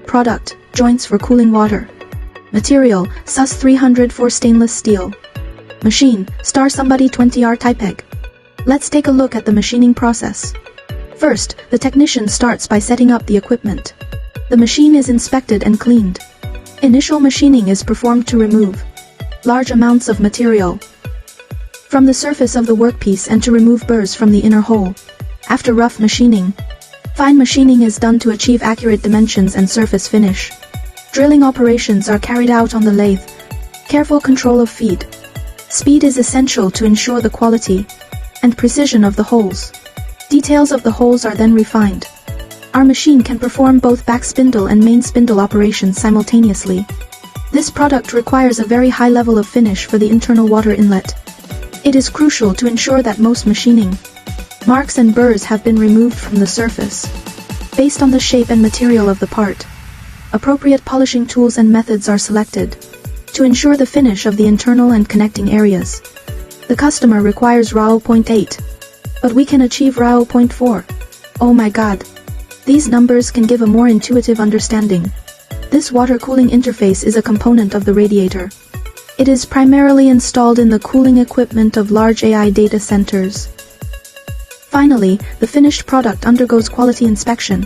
Product, joints for cooling water. Material, SUS 304 stainless steel. Machine, Star Somebody 20R Typeg. Let's take a look at the machining process. First, the technician starts by setting up the equipment. The machine is inspected and cleaned. Initial machining is performed to remove large amounts of material from the surface of the workpiece and to remove burrs from the inner hole. After rough machining, fine machining is done to achieve accurate dimensions and surface finish. Drilling operations are carried out on the lathe. Careful control of feed. Speed is essential to ensure the quality and precision of the holes. Details of the holes are then refined. Our machine can perform both back spindle and main spindle operations simultaneously. This product requires a very high level of finish for the internal water inlet. It is crucial to ensure that most machining marks and burrs have been removed from the surface. Based on the shape and material of the part, appropriate polishing tools and methods are selected to ensure the finish of the internal and connecting areas. The customer requires RAO 0.8, but we can achieve RAO 0.4. Oh my god! These numbers can give a more intuitive understanding. This water cooling interface is a component of the radiator. It is primarily installed in the cooling equipment of large AI data centers. Finally, the finished product undergoes quality inspection.